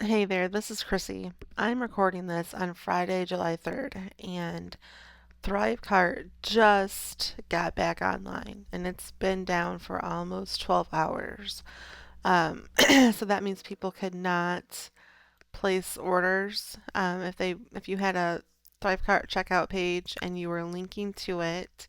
Hey there, this is Chrissy. I'm recording this on Friday, July 3rd, and Thrivecart just got back online, and it's been down for almost 12 hours. Um, so that means people could not place orders. If you had a Thrivecart checkout page and you were linking to it,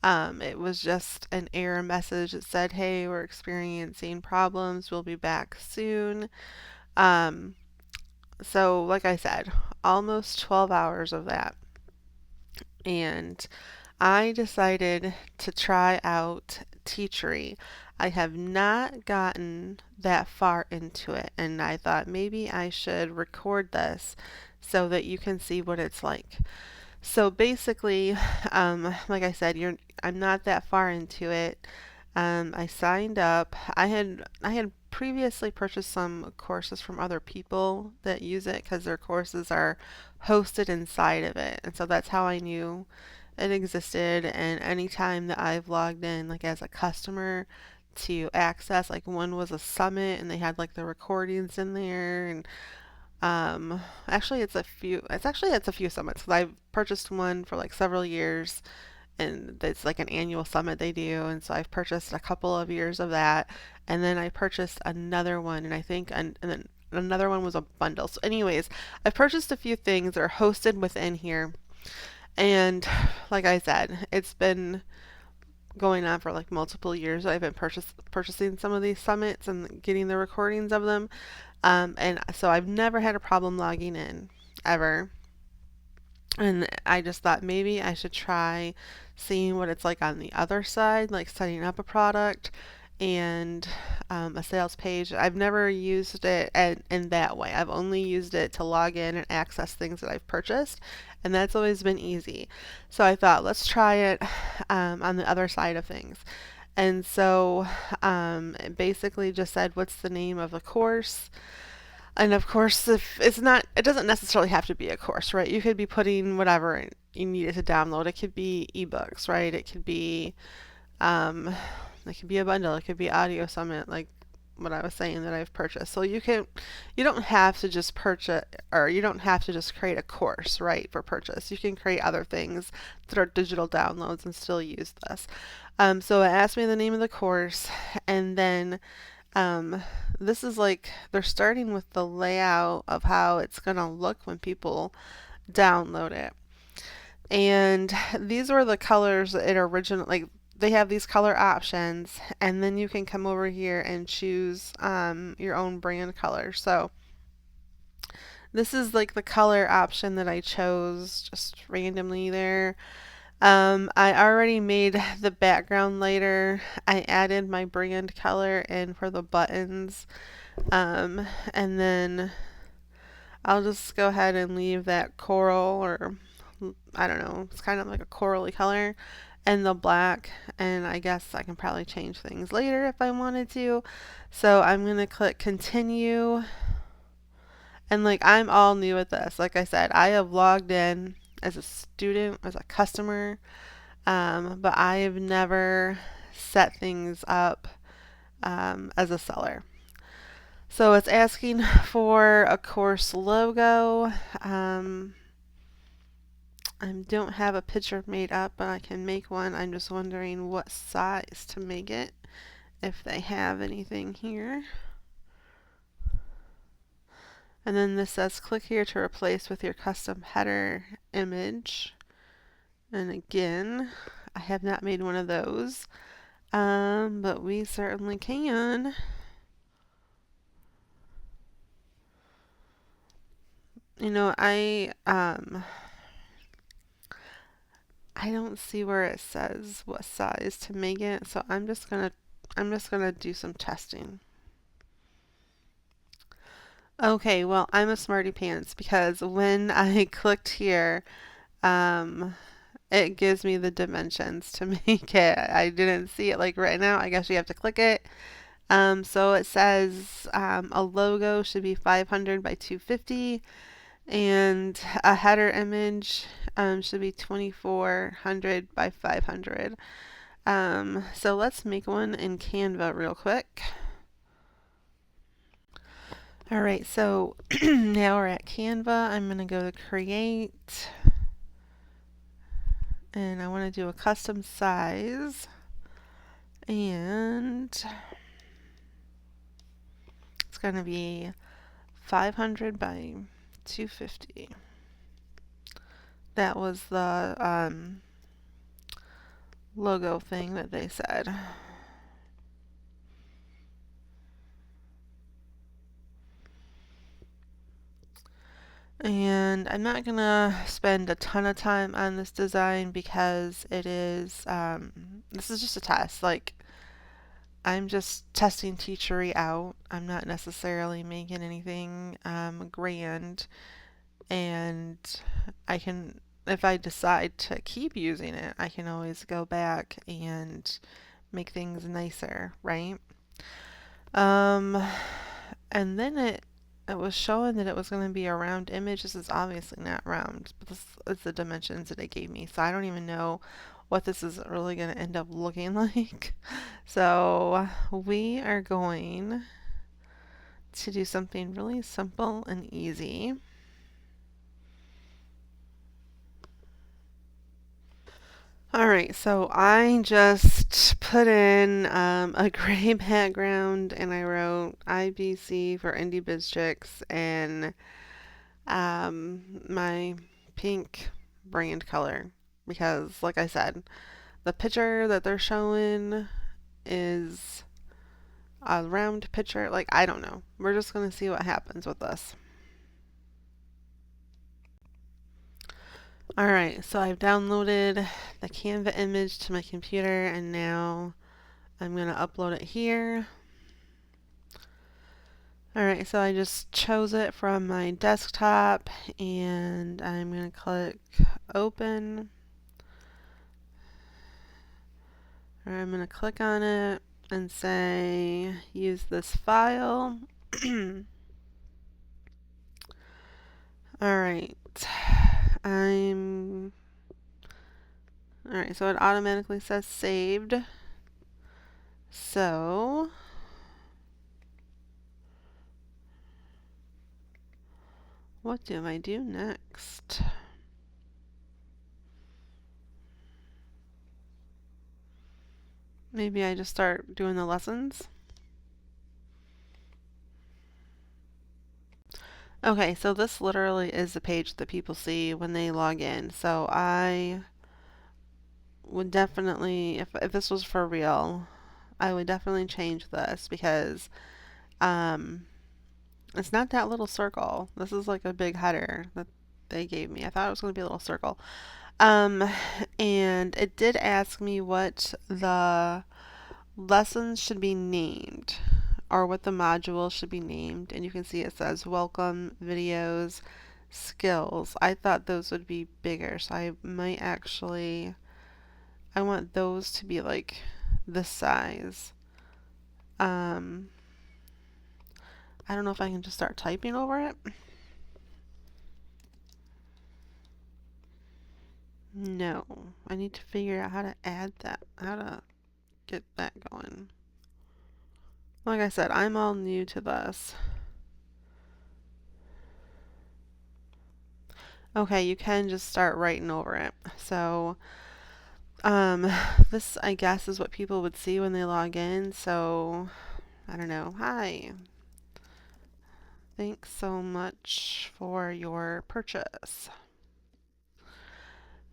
it was just an error message that said, "Hey, we're experiencing problems. We'll be back soon." Um, So, like I said, almost 12 hours of that. And I decided to try out Teachery. I have not gotten that far into it, and I thought maybe I should record this so that you can see what it's like. So basically, like I said, I'm not that far into it. I signed up. I had previously purchased some courses from other people that use it because their courses are hosted inside of it, and so that's how I knew it existed. And anytime that I've logged in, like as a customer, to access, like one was a summit, and they had like the recordings in there, and actually it's a few summits because I've purchased one for like several years, and it's like an annual summit they do, and so I've purchased a couple of years of that, and then I purchased another one, and then another one was a bundle. So anyways, I've purchased a few things that are hosted within here, and like I said, it's been going on for like multiple years. I've been purchasing some of these summits and getting the recordings of them, and so I've never had a problem logging in ever. And I just thought maybe I should try seeing what it's like on the other side, like setting up a product and a sales page. I've never used it in that way. I've only used it to log in and access things that I've purchased, and that's always been easy. So I thought, let's try it on the other side of things. And so it basically just said, what's the name of the course? And of course, if it's not, it doesn't necessarily have to be a course, right? You could be putting whatever you need it to download. It could be ebooks, right? Um, it could be a bundle. It could be audio summit, like what I was saying that I've purchased. So you don't have to just purchase, or you don't have to just create a course, right, for purchase. You can create other things that are digital downloads and still use this. So it asked me the name of the course, and then um, this is like they're starting with the layout of how it's going to look when people download it. And these were the colors that it originally, like they have these color options, and then you can come over here and choose your own brand color. So this is like the color option that I chose just randomly there. I already made the background lighter. I added my brand color in for the buttons. And then I'll just go ahead and leave that coral, or I don't know, it's kind of like a corally color, and the black. And I guess I can probably change things later if I wanted to. So I'm going to click continue. And like I'm all new at this. Like I said, I have logged in as a student, as a customer, but I have never set things up as a seller. So it's asking for a course logo. I don't have a picture made up, but I can make one. I'm just wondering what size to make it, if they have anything here. And then this says click here to replace with your custom header image. And again, I have not made one of those, but we certainly can. You know, I don't see where it says what size to make it, so I'm just gonna do some testing. Okay, well, I'm a smarty pants because when I clicked here, um, it gives me the dimensions to make it. I didn't see it like right now. I guess you have to click it. So it says a logo should be 500 by 250, and a header image should be 2400 by 500. So let's make one in Canva real quick. All right, so now we're at Canva. I'm going to go to create and I want to do a custom size and it's going to be 500 by 250. That was the logo thing that they said. And I'm not gonna spend a ton of time on this design because it is, this is just a test. Like, I'm just testing Teachery out. I'm not necessarily making anything grand. And I can, if I decide to keep using it, I can always go back and make things nicer, right? Um, and then it was showing that it was going to be a round image. This is obviously not round, but this is the dimensions that it gave me. So I don't even know what this is really going to end up looking like. So we are going to do something really simple and easy. Alright, so I just put in a gray background and I wrote IBC for Indie Biz Chicks and my pink brand color because, like I said, the picture that they're showing is a round picture. Like, I don't know. We're just going to see what happens with this. Alright, so I've downloaded the Canva image to my computer and now I'm going to upload it here. Alright, so I just chose it from my desktop and I'm going to click open. Or I'm going to click on it and say use this file. Alright, alright, so it automatically says saved. So what do I do next? Maybe I just start doing the lessons. Okay, so this literally is the page that people see when they log in. So I would definitely, if this was for real, I would definitely change this because it's not that little circle. This is like a big header that they gave me. I thought it was going to be a little circle. And it did ask me what the lessons should be named or what the module should be named. And you can see it says welcome, videos, skills. I thought those would be bigger, so I might actually, I want those to be like this size. I don't know if I can just start typing over it. No, I need to figure out how to add that, how to get that going. Like I said, I'm all new to this. Okay, you can just start writing over it. So, this I guess is what people would see when they log in. So, I don't know. Hi. Thanks so much for your purchase.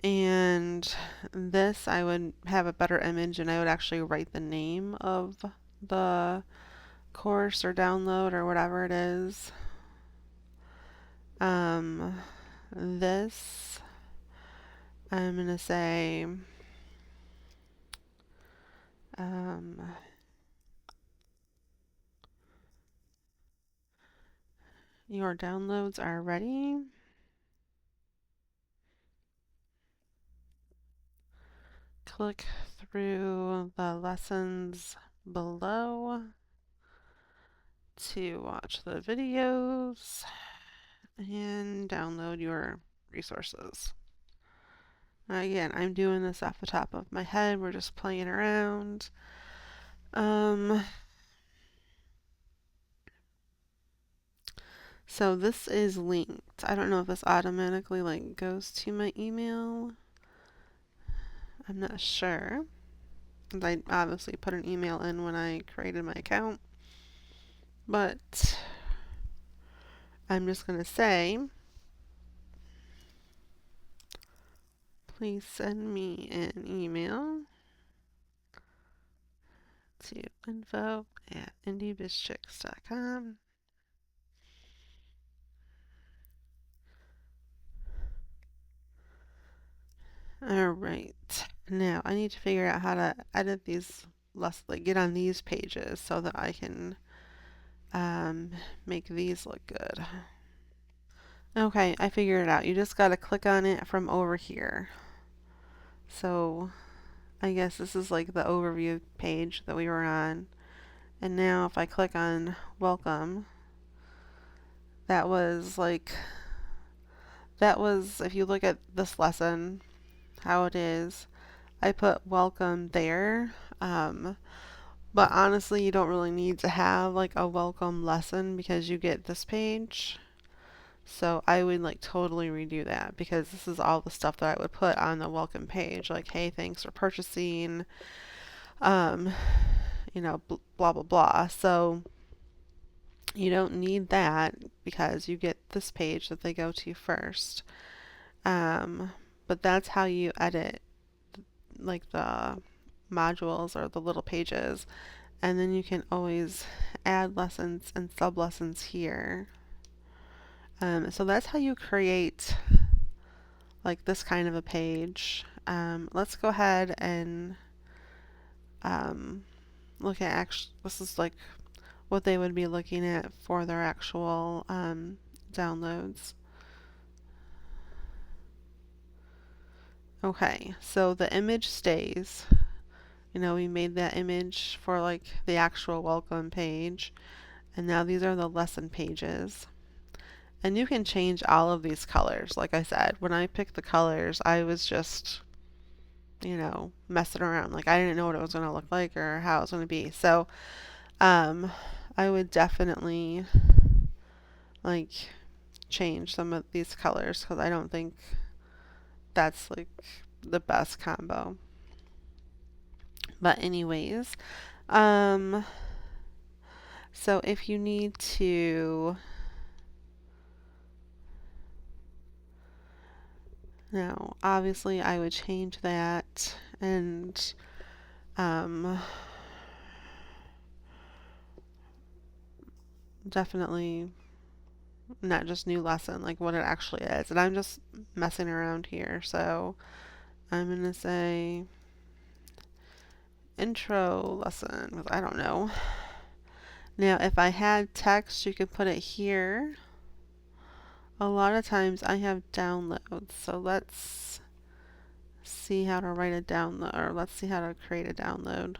And this, I would have a better image and I would actually write the name of the course or download or whatever it is. This, I'm going to say, your downloads are ready. Click through the lessons below to watch the videos and download your resources. Again, I'm doing this off the top of my head. We're just playing around. So this is linked. I don't know if this automatically like goes to my email. I'm not sure. I obviously put an email in when I created my account. But I'm just going to say, please send me an email to info@indiebizchicks.com. Alright, now I need to figure out how to edit these, like get on these pages so that I can make these look good. Okay, I figured it out. You just gotta click on it from over here. So I guess this is like the overview page that we were on. And now if I click on welcome, that was if you look at this lesson, how it is, I put welcome there. But honestly, you don't really need to have like a welcome lesson because you get this page. So I would like totally redo that because this is all the stuff that I would put on the welcome page. Like, hey, thanks for purchasing, um, blah, blah, blah. So you don't need that because you get this page that they go to first. But that's how you edit like the modules or the little pages. And then you can always add lessons and sub lessons here. So that's how you create like this kind of a page. Let's go ahead and look at this is like what they would be looking at for their actual downloads. Okay, so the image stays. We made that image for like the actual welcome page, and now these are the lesson pages. And you can change all of these colors. Like I said, when I picked the colors, I was just, messing around. Like I didn't know what it was going to look like or how it was going to be. So, I would definitely like change some of these colors because I don't think that's like the best combo. But anyways, so if you need to now, obviously I would change that and definitely not just new lesson, like what it actually is. And I'm just messing around here, so I'm gonna say intro lesson because I don't know. Now if I had text, you could put it here. A lot of times I have downloads, so let's see how to write a download, or let's see how to create a download.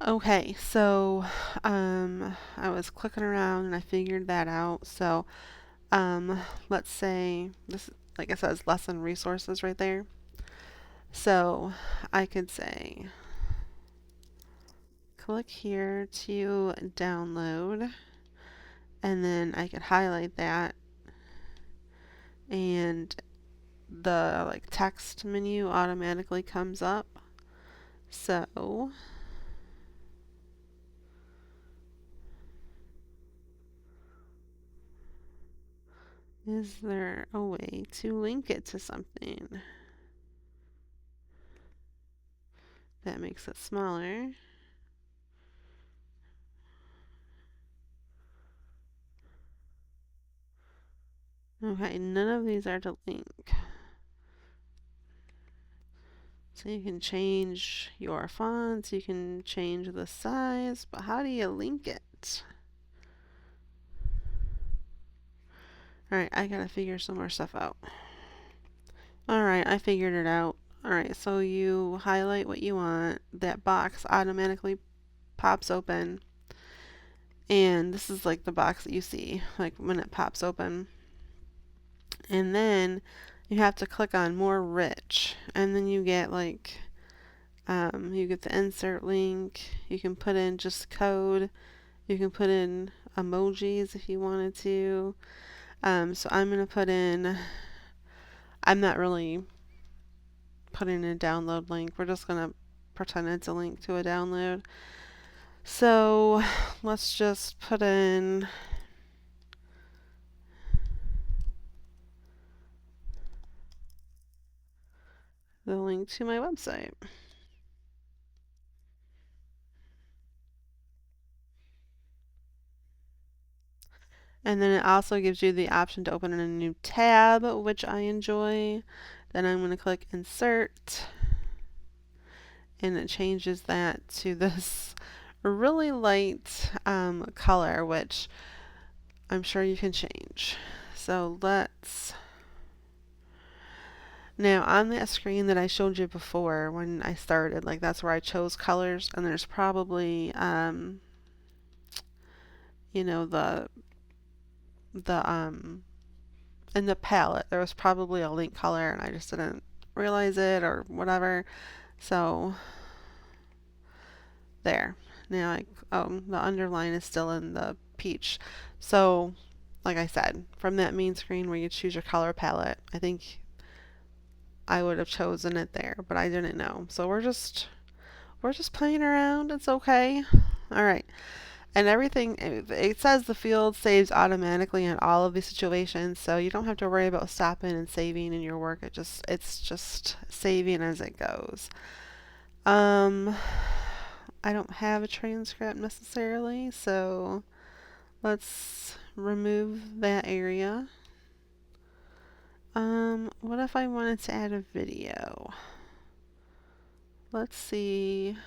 Okay, so I was clicking around and I figured that out. So let's say this, like it says, lesson resources right there. So I could say click here to download, and then I could highlight that, and the like text menu automatically comes up. So is there a way to link it to something that makes it smaller? Okay, none of these are to link. So you can change your fonts, you can change the size, but how do you link it? Alright, I gotta figure some more stuff out. Alright, I figured it out. Alright, so you highlight what you want, that box automatically pops open, and this is like the box that you see, like when it pops open. And then you have to click on more rich, and then you get like you get the insert link. You can put in just code. You can put in emojis if you wanted to. So I'm going to put in, I'm not really putting in a download link. We're just going to pretend it's a link to a download. So let's just put in the link to my website. And then it also gives you the option to open in a new tab, which I enjoy. Then I'm going to click insert, and it changes that to this really light color, which I'm sure you can change. So now on that screen that I showed you before when I started, like that's where I chose colors, and there's probably you know, the in the palette there was probably a link color and I just didn't realize it or whatever. So there. Now the underline is still in the peach. So like I said, from that main screen where you choose your color palette, I think I would have chosen it there, but I didn't know. So we're just playing around. It's okay. All right. And everything, it says the field saves automatically in all of these situations, so you don't have to worry about stopping and saving in your work. It's just saving as it goes. I don't have a transcript necessarily, so let's remove that area. What if I wanted to add a video? Let's see.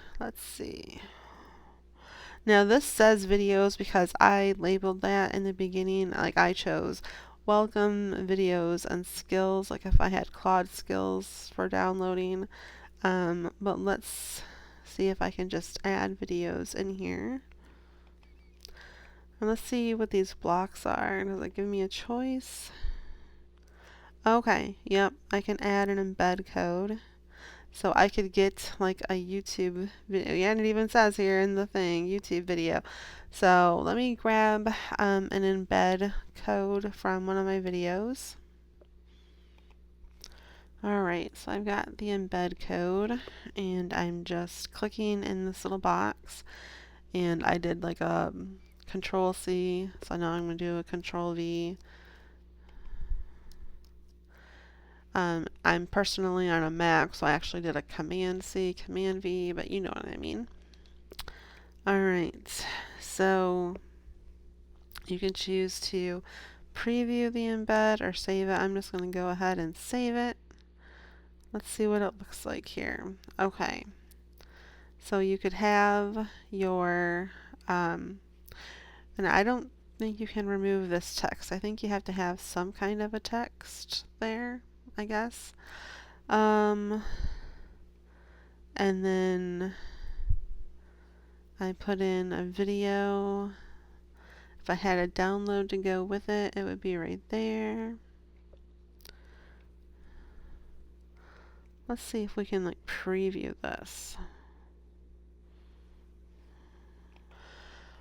Now this says videos because I labeled that in the beginning. Like I chose welcome videos and skills, like if I had Claude skills for downloading. But let's see if I can just add videos in here. And let's see what these blocks are. Does it give me a choice? Okay, yep, I can add an embed code. So I could get like a YouTube video. Yeah, and it even says here in the thing, YouTube video. So let me grab an embed code from one of my videos. Alright, so I've got the embed code and I'm just clicking in this little box, and I did like a Control C, so now I'm going to do a Control V. I'm personally on a Mac, so I actually did a Command C, Command V, but you know what I mean. Alright, so you can choose to preview the embed or save it. I'm just going to go ahead and save it. Let's see what it looks like here. Okay, so you could have your, and I don't think you can remove this text. I think you have to have some kind of a text there, I guess. And then I put in a video. If I had a download to go with it, it would be right there. Let's see if we can like preview this.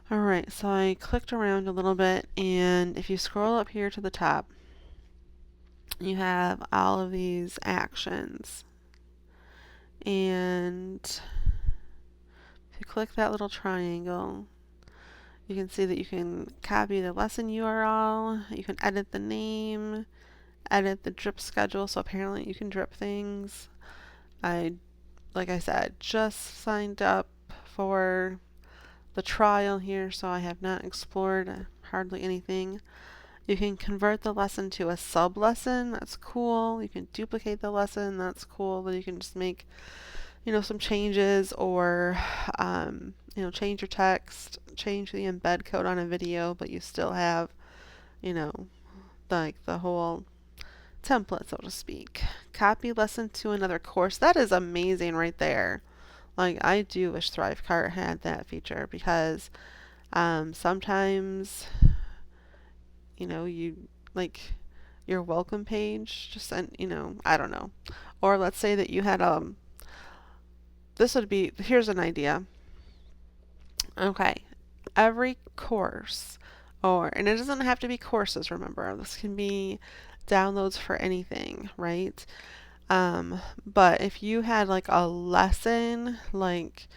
Alright, so I clicked around a little bit, and if you scroll up here to the top, you have all of these actions. And if you click that little triangle, you can see that you can copy the lesson URL, you can edit the name, edit the drip schedule, so apparently you can drip things. Like I said, just signed up for the trial here, so I have not explored hardly anything. You can convert the lesson to a sub lesson. That's cool. You can duplicate the lesson. That's cool. Then you can just make, some changes, or change your text, change the embed code on a video, but you still have, like the whole template, so to speak. Copy lesson to another course. That is amazing right there. Like, I do wish ThriveCart had that feature, because sometimes, you like your welcome page just sent, I don't know. Or let's say that you had here's an idea. Okay, every course and it doesn't have to be courses, remember. This can be downloads for anything, right? But if you had like a lesson, like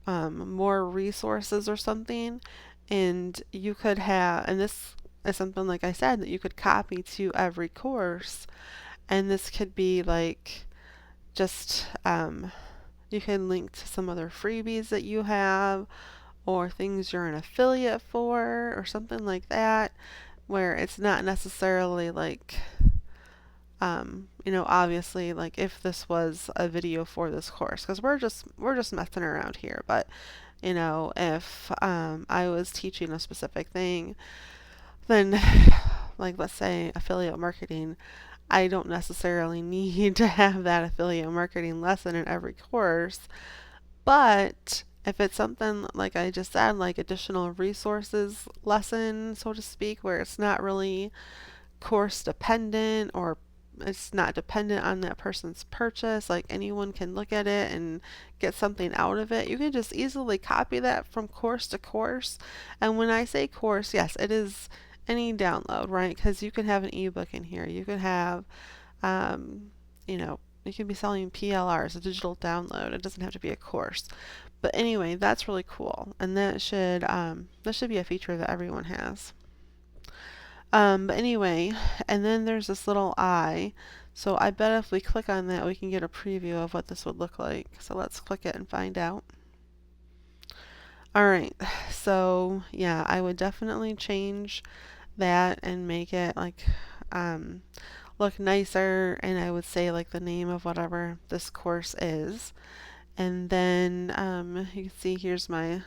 more resources or something, and you could have, and this is something like I said that you could copy to every course, and this could be like just you can link to some other freebies that you have or things you're an affiliate for or something like that, where it's not necessarily like obviously like if this was a video for this course, because we're just messing around here, but if I was teaching a specific thing, then like let's say affiliate marketing, I don't necessarily need to have that affiliate marketing lesson in every course. But if it's something like I just said, like additional resources lesson, so to speak, where it's not really course dependent or it's not dependent on that person's purchase, like anyone can look at it and get something out of it, you can just easily copy that from course to course. And when I say course, yes, it is any download, right? Because you could have an ebook in here, you could have um, you can be selling PLRs, a digital download. It doesn't have to be a course. But anyway, that's really cool, and that should be a feature that everyone has. But anyway, and then there's this little eye. So I bet if we click on that, we can get a preview of what this would look like. So let's click it and find out. All right, so yeah, I would definitely change that and make it like look nicer, and I would say like the name of whatever this course is. And then you can see here's my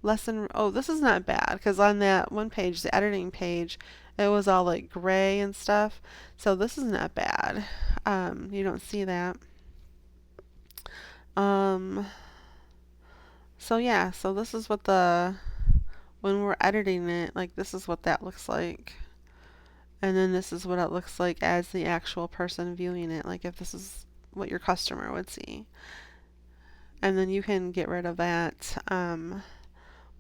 lesson. Oh, this is not bad because on that one page, the editing page, it was all like gray and stuff. So this is not bad. You don't see that. Um, so yeah, so this is what when we're editing it, like this is what that looks like. And then this is what it looks like as the actual person viewing it, like if this is what your customer would see. And then you can get rid of that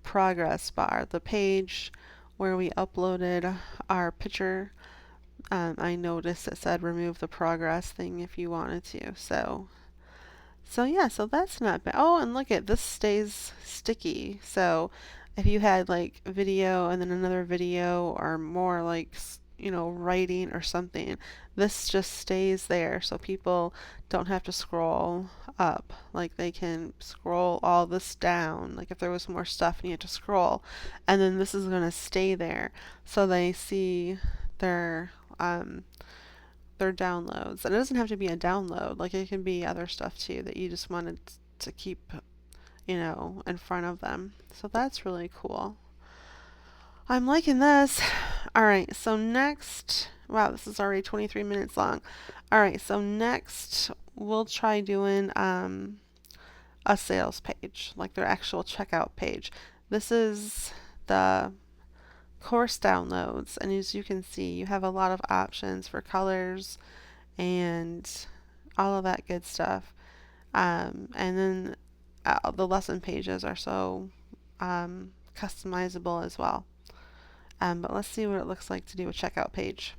progress bar, the page where we uploaded our picture. I noticed it said remove the progress thing if you wanted to. So yeah, so that's not bad. Oh, and look at this stays sticky. So if you had like video and then another video or more like writing or something, this just stays there so people don't have to scroll up. Like they can scroll all this down. Like if there was more stuff and you had to scroll, and then this is going to stay there so they see their their downloads. And it doesn't have to be a download, like it can be other stuff too that you just wanted to keep, in front of them. So that's really cool. I'm liking this. All right, so next, wow, this is already 23 minutes long. All right, so next we'll try doing a sales page, like their actual checkout page. This is the course downloads, and as you can see, you have a lot of options for colors and all of that good stuff. And then the lesson pages are so customizable as well. But let's see what it looks like to do a checkout page.